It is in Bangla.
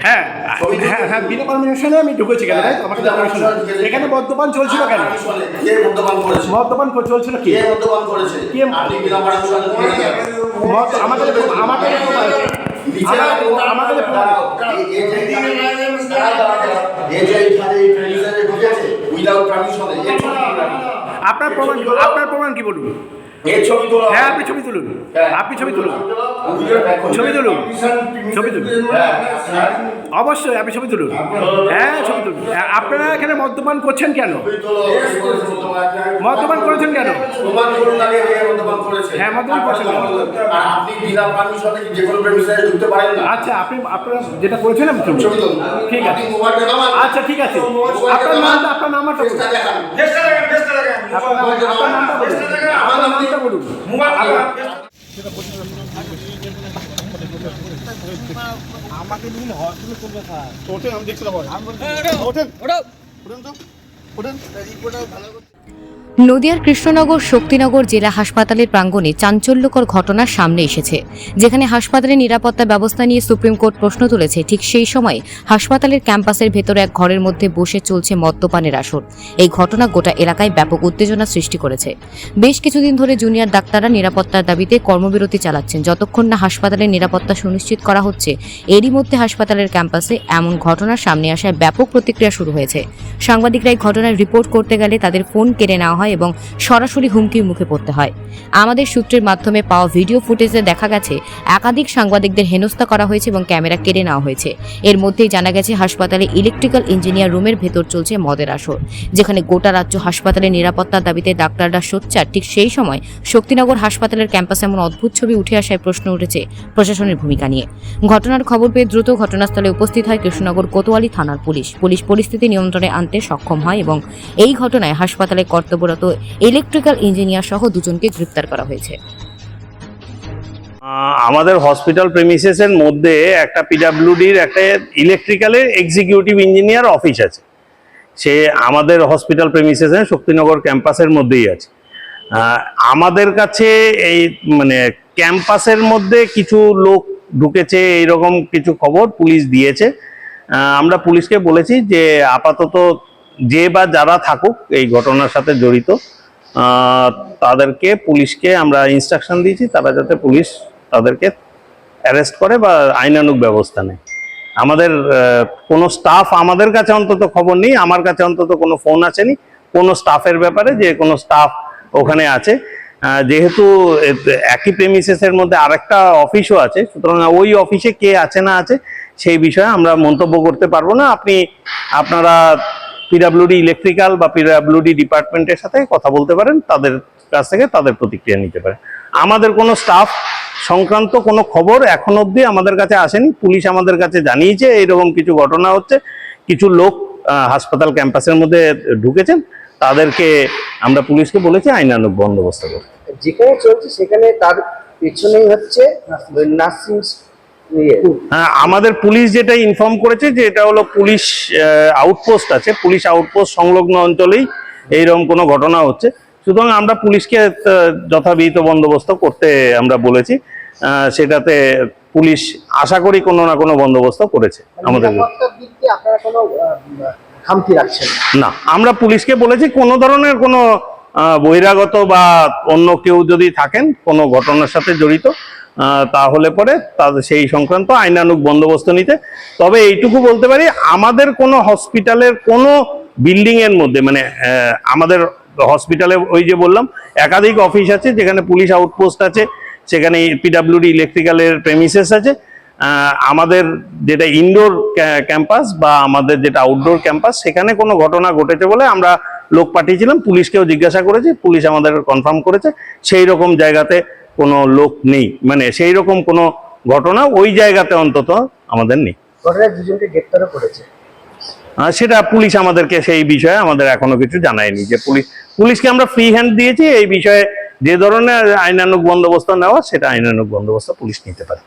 হ্যাঁ হ্যাঁ হ্যাঁ, বিনা পারমিশনে আমি ঢুকেছি কেন? তাই আমাকে পারমিশন। এখানে মদ্যপান চলছিল কেন? কে মদ্যপান করেছে? মদ্যপান চলছিল কি? কে মদ্যপান করেছে? কে? আপনি বিনা পারমিশনে আমাকে আমাকে আপনার প্রমাণ কি বলুন? হ্যাঁ, আপনি ছবি তুলুন, আপনি ছবি তুলুন, ছবি তুলুন, ছবি তুলুন, অবশ্যই আপনি ছবি তুলুন। হ্যাঁ, ছবি তুলুন। আপনারা এখানে মদ্যপান করছেন কেন? মদ্যপান করেছেন কেন? হ্যাঁ, মদ্যপান করছেন কেন? আচ্ছা, আপনারা যেটা করেছেন আমি ছবি, ঠিক আছে, আচ্ছা ঠিক আছে। আপনার নামটা আপনার নামটা বলুন। আমাকে দিন হসপিটালে করবে স্যার। ওঠেন, আমি দেখছিলাম। ওঠেন তো, ওঠেন। নদিয়ার কৃষ্ণনগর শক্তিনগর জেলা হাসপাতালের প্রাঙ্গণে চাঞ্চল্যকর ঘটনা সামনে এসেছে, যেখানে হাসপাতালের নিরাপত্তা ব্যবস্থা নিয়ে সুপ্রিম কোর্ট প্রশ্ন তুলেছে। ঠিক সেই সময় হাসপাতালের ক্যাম্পাসের ভেতরে এক ঘরের মধ্যে বসে চলছে মদ্যপানের আসর। এই ঘটনা গোটা এলাকায় ব্যাপক উত্তেজনা সৃষ্টি করেছে। বেশ কিছুদিন ধরে জুনিয়র ডাক্তাররা নিরাপত্তার দাবিতে কর্মবিরতি চালাচ্ছেন, যতক্ষণ না হাসপাতালের নিরাপত্তা সুনিশ্চিত করা হচ্ছে। এরই মধ্যে হাসপাতালের ক্যাম্পাসে এমন ঘটনার সামনে আসায় ব্যাপক প্রতিক্রিয়া শুরু হয়েছে। সাংবাদিকরা এই ঘটনার রিপোর্ট করতে গেলে তাদের ফোন কেড়ে নেওয়া হয় এবং সরাসরি হুমকির মুখে পড়তে হয়। আমাদের সূত্রের মাধ্যমে পাওয়া ভিডিও ফুটেজে দেখা গেছে একাধিক সাংবাদিকদের হেনস্থা করা হয়েছে এবং ক্যামেরা কেড়ে নেওয়া হয়েছে। এর মধ্যেই জানা গেছে হাসপাতালে ইলেকট্রিক্যাল ইঞ্জিনিয়ার রুমের ভেতর চলছে মদের আসর, যেখানে গোটা রাজ্য হাসপাতালের নিরাপত্তার দাবিতে ডাক্তাররা সোচ্চার। ঠিক সেই সময় শক্তিনগর হাসপাতালের ক্যাম্পাসে এমন অদ্ভুত ছবি উঠে আসায় প্রশ্ন উঠেছে প্রশাসনের ভূমিকা নিয়ে। ঘটনার খবর পেয়ে দ্রুত ঘটনাস্থলে উপস্থিত হয় কৃষ্ণনগর কোতোয়ালি থানার পুলিশ। পরিস্থিতি নিয়ন্ত্রণে আনতে সক্ষম হয় এবং এই ঘটনায় হাসপাতালে কর্তব্যরত ইলেকট্রিক্যাল ইঞ্জিনিয়ার সহ দুজনকে গ্রেফতার করা হয়েছে। আমাদের হসপিটাল প্রেমিসেসের মধ্যে একটা পিডব্লিউডির একটা ইলেকট্রিক্যালের এক্সিকিউটিভ ইঞ্জিনিয়ার অফিস আছে। সে আমাদের হসপিটাল প্রেমিসেসের শক্তিনগর ক্যাম্পাসের মধ্যেই আছে। আমাদের কাছে এই ক্যাম্পাসের মধ্যে কিছু লোক ঢুকেছে এইরকম কিছু খবর পুলিশ দিয়েছে। আমরা পুলিশকে বলেছি যে আপাতত যে বা যারা থাকুক এই ঘটনার সাথে জড়িত তাদেরকে পুলিশকে আমরা ইনস্ট্রাকশন দিয়েছি, তারা যাতে পুলিশ তাদেরকে অ্যারেস্ট করে বা আইনানুগ ব্যবস্থা নেয়। আমাদের কোনো স্টাফ, আমাদের কাছে অন্তত খবর নেই, আমার কাছে অন্তত কোনো ফোন আসেনি কোনো স্টাফের ব্যাপারে যে কোনো স্টাফ ওখানে আছে। যেহেতু একই প্রেমিসেসের মধ্যে আরেকটা অফিসও আছে, সুতরাং ওই অফিসে কে আছে না আছে সেই বিষয়ে আমরা মন্তব্য করতে পারবো না। আপনারা পিডব্লিউডি ইলেকট্রিক্যাল বা পিডব্লিউডি ডিপার্টমেন্টের সাথে কথা বলতে পারেন, তাদের কাছ থেকে তাদের প্রতিক্রিয়া নিতে পারেন। আমাদের কোনো স্টাফ সংক্রান্ত কোনো খবর এখন অবধি আমাদের কাছে আসেনি। পুলিশ আমাদের কাছে জানিয়েছে এইরকম কিছু ঘটনা হচ্ছে, কিছু লোক হাসপাতাল ক্যাম্পাসের মধ্যে ঢুকেছেন, তাদেরকে আমরা পুলিশকে বলেছি আইনানুগ বন্দোবস্ত করতে। যেখানে চলছে সেখানে তার পেছনেই হচ্ছে নার্সিং। হ্যাঁ, আমাদের পুলিশ যেটা ইনফর্ম করেছে যে এটা হলো পুলিশ আউটপোস্ট আছে, পুলিশ আউটপোস্ট সংলগ্ন অঞ্চলেই এইরকম কোনো ঘটনা হচ্ছে। সুতরাং আমরা পুলিশকে যথাবিহিত বন্দোবস্ত করতে আমরা বলেছি, সেটাতে পুলিশ আশা করি কোনো না কোনো বন্দোবস্ত করেছে। আমাদের না, আমরা পুলিশকে বলেছি কোনো ধরনের কোনো বহিরাগত বা অন্য কেউ যদি থাকেন কোনো ঘটনার সাথে জড়িত তাহলে পরে তাদের সেই সংক্রান্ত আইনানুগ বন্দোবস্ত নিতে। তবে এইটুকু বলতে পারি, আমাদের কোনো হসপিটালের কোনো বিল্ডিং এর মধ্যে আমাদের হসপিটালে ওই যে বললাম একাধিক অফিস আছে, যেখানে পুলিশ আউটপোস্ট আছে, সেখানে পিডব্লিউডি ইলেকট্রিক্যালের প্রেমিসেস আছে। আমাদের যেটা ইনডোর ক্যাম্পাস বা আমাদের যেটা আউটডোর ক্যাম্পাস, সেখানে কোনো ঘটনা ঘটেছে বলে আমরা লোক পাঠিয়েছিলাম, পুলিশকেও জিজ্ঞাসা করেছি, পুলিশ আমাদের কনফার্ম করেছে সেই রকম জায়গাতে কোনো লোক নেই, সেই রকম কোনো ঘটনা ওই জায়গাতে অন্তত আমাদের নেই। সেটা পুলিশ আমাদেরকে সেই বিষয়ে আমাদের এখনো কিছু জানায়নি, যে পুলিশকে আমরা ফ্রি হ্যান্ড দিয়েছি এই বিষয়ে যে ধরনের আইনানুগ বন্দোবস্ত নেওয়া সেটা আইনানুগ বন্দোবস্ত পুলিশ নিতে পারে।